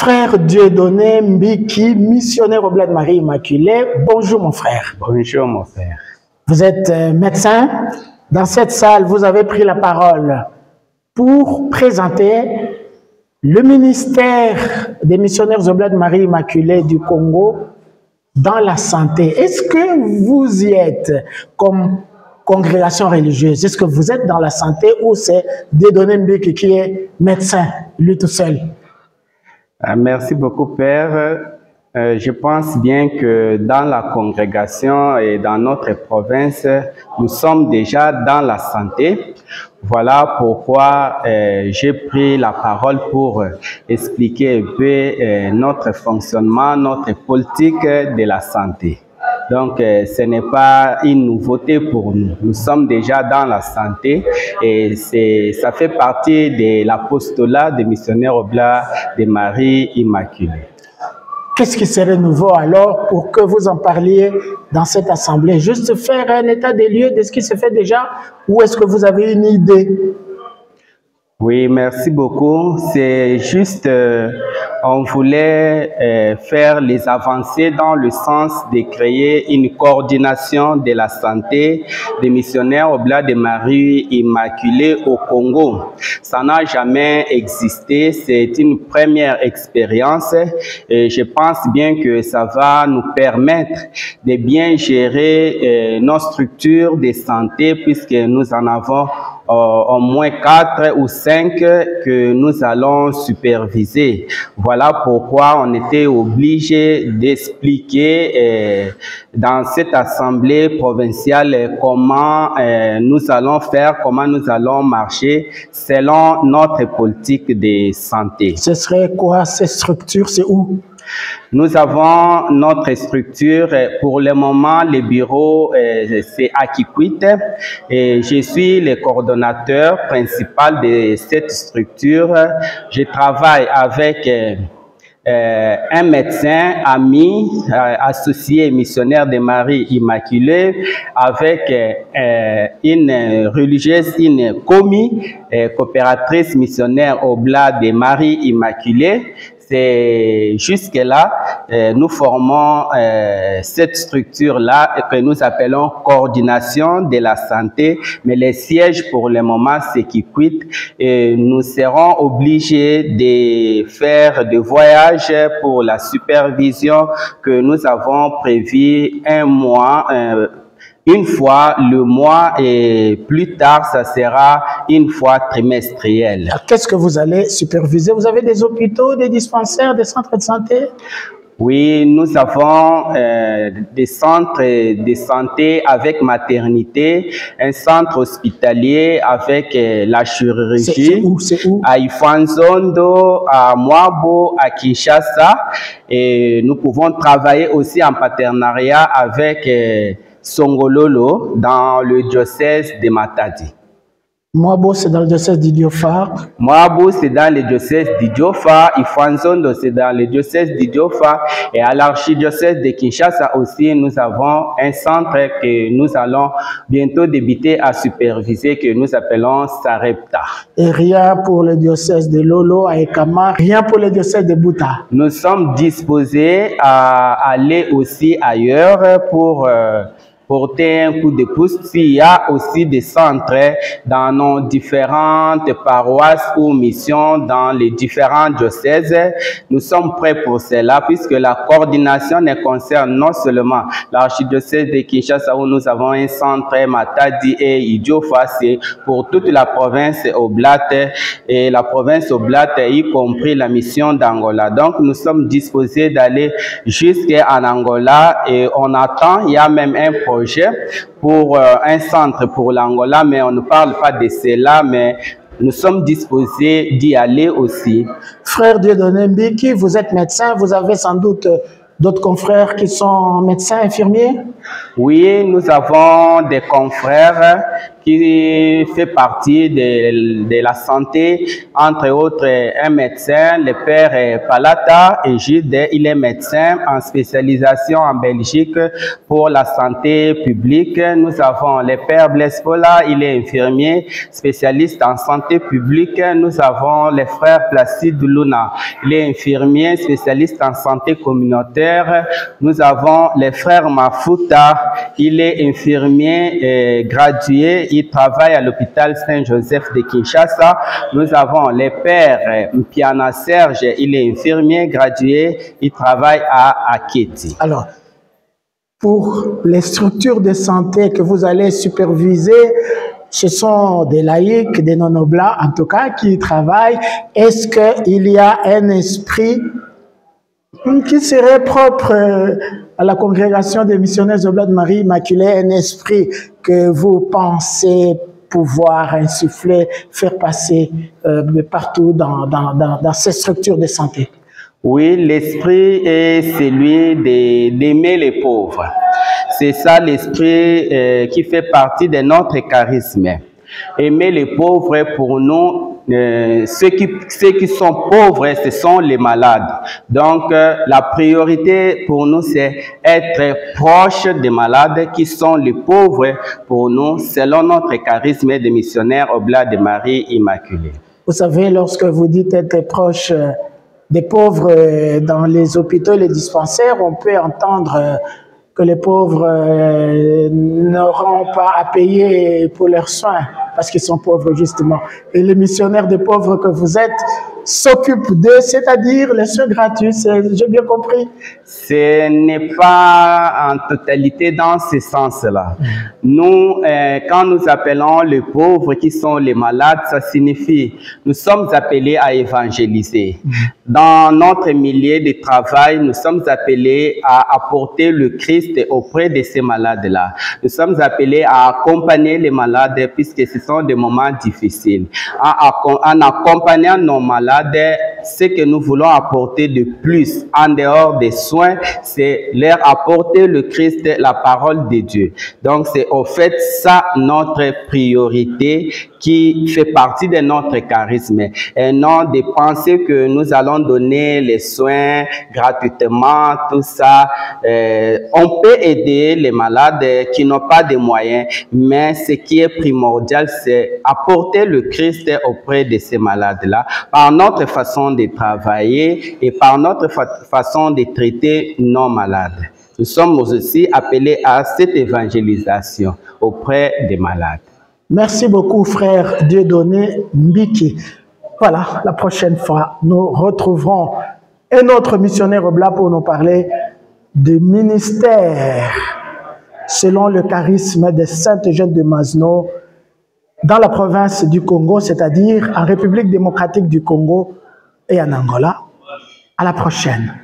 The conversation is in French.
Frère Dieudonné Mbiki, missionnaire au Bled Marie Immaculée. Bonjour mon frère. Bonjour mon frère. Vous êtes médecin. Dans cette salle, vous avez pris la parole pour présenter le ministère des missionnaires au Bled Marie Immaculée du Congo dans la santé. Est-ce que vous y êtes comme congrégation religieuse? Est-ce que vous êtes dans la santé ou c'est Dieudonné Mbiki qui est médecin, lui tout seul? Merci beaucoup, Père. Je pense bien que dans la congrégation et dans notre province, nous sommes déjà dans la santé. Voilà pourquoi j'ai pris la parole pour expliquer un peu notre fonctionnement, notre politique de la santé. Donc, ce n'est pas une nouveauté pour nous. Nous sommes déjà dans la santé et ça fait partie de l'apostolat des missionnaires oblats de Marie Immaculée. Qu'est-ce qui serait nouveau alors pour que vous en parliez dans cette assemblée? Juste faire un état des lieux de ce qui se fait déjà ou est-ce que vous avez une idée? Oui, merci beaucoup. C'est juste, on voulait faire les avancées dans le sens de créer une coordination de la santé des missionnaires oblats de Marie Immaculée au Congo. Ça n'a jamais existé, c'est une première expérience et je pense bien que ça va nous permettre de bien gérer nos structures de santé puisque nous en avons au moins 4 ou 5 que nous allons superviser. Voilà pourquoi on était obligé d'expliquer dans cette assemblée provinciale comment nous allons faire, comment nous allons marcher selon notre politique de santé. Ce serait quoi ces structures? C'est où? Nous avons notre structure, pour le moment, le bureau, c'est à Kikwit et je suis le coordonnateur principal de cette structure. Je travaille avec un médecin, ami, associé missionnaire de Marie Immaculée, avec une religieuse, une commis, coopératrice missionnaire oblat de Marie Immaculée. C'est jusque-là, nous formons cette structure-là que nous appelons coordination de la santé, mais les sièges pour le moment, c'est Kikwit. Et nous serons obligés de faire des voyages pour la supervision que nous avons prévu un mois, une fois le mois et plus tard, ça sera une fois trimestrielle. Qu'est-ce que vous allez superviser? Vous avez des hôpitaux, des dispensaires, des centres de santé? Oui, nous avons des centres de santé avec maternité, un centre hospitalier avec la chirurgie. C'est où? À Ifanzondo, à Mwabo, à Kinshasa. Et nous pouvons travailler aussi en partenariat avec Songololo dans le diocèse de Matadi. Mwabo, c'est dans le diocèse d'Idiofa. Mwabo, c'est dans le diocèse d'Idiofa. Ifanzondo, c'est dans le diocèse d'Idiofa. Et à l'archidiocèse de Kinshasa aussi, nous avons un centre que nous allons bientôt débuter à superviser, que nous appelons Sarepta. Et rien pour le diocèse de Lolo, à Ekama, rien pour le diocèse de Bouta. Nous sommes disposés à aller aussi ailleurs pour porter un coup de pouce. Il y a aussi des centres dans nos différentes paroisses ou missions dans les différents diocèses. Nous sommes prêts pour cela puisque la coordination ne concerne non seulement l'archidiocèse de Kinshasa où nous avons un centre Matadi et Idiofa, c'est pour toute la province oblate et la province oblate y compris la mission d'Angola. Donc nous sommes disposés d'aller jusqu'en Angola et on attend, il y a même un projet pour un centre pour l'Angola, mais on ne parle pas de cela, mais nous sommes disposés d'y aller aussi. Frère Dieudonné Mbiki, vous êtes médecin, vous avez sans doute d'autres confrères qui sont médecins, infirmiers? Oui, nous avons des confrères qui fait partie de la santé, entre autres un médecin, le père Palata Egide. Il est médecin en spécialisation en Belgique pour la santé publique. Nous avons le père Blaise Fola, il est infirmier spécialiste en santé publique. Nous avons le frère Placide Luna, il est infirmier spécialiste en santé communautaire. Nous avons le frère Mafuta, il est infirmier gradué, il travaille à l'hôpital Saint-Joseph de Kinshasa. Nous avons le père Mpiana Serge, il est infirmier gradué, il travaille à Aketi. Alors, pour les structures de santé que vous allez superviser, ce sont des laïcs, des non-oblats en tout cas, qui travaillent. Est-ce qu'il y a un esprit qui serait propre à la congrégation des missionnaires Oblats de Marie Immaculée, un esprit que vous pensez pouvoir insuffler, faire passer partout dans ces structures de santé? Oui, l'esprit est celui d'aimer les pauvres. C'est ça l'esprit qui fait partie de notre charisme. Aimer les pauvres pour nous, ceux qui sont pauvres, ce sont les malades. Donc, la priorité pour nous, c'est être proche des malades qui sont les pauvres pour nous, selon notre charisme de missionnaires Oblats de Marie Immaculée. Vous savez, lorsque vous dites être proche des pauvres dans les hôpitaux et les dispensaires, on peut entendre que les pauvres n'auront pas à payer pour leurs soins parce qu'ils sont pauvres justement. Et les missionnaires des pauvres que vous êtes s'occupent d'eux, c'est-à-dire les soins gratuits, j'ai bien compris? Ce n'est pas en totalité dans ce sens-là. Nous, quand nous appelons les pauvres qui sont les malades, ça signifie nous sommes appelés à évangéliser. Dans notre milieu de travail, nous sommes appelés à apporter le Christ auprès de ces malades-là. Nous sommes appelés à accompagner les malades puisque ce sont des moments difficiles. En accompagnant nos malades, ce que nous voulons apporter de plus en dehors des soins, c'est leur apporter le Christ, la parole de Dieu. Donc c'est au fait ça notre priorité qui fait partie de notre charisme et non de penser que nous allons donner les soins gratuitement, tout ça. On peut aider les malades qui n'ont pas de moyens, mais ce qui est primordial, c'est apporter le Christ auprès de ces malades-là par notre façon de travailler et par notre façon de traiter nos malades. Nous sommes aussi appelés à cette évangélisation auprès des malades. Merci beaucoup, frère Dieudonné Mbiki. Voilà, la prochaine fois, nous retrouverons un autre missionnaire oblat pour nous parler du ministère selon le charisme des Saintes Jeunes de Masno dans la province du Congo, c'est-à-dire en République démocratique du Congo et en Angola. À la prochaine.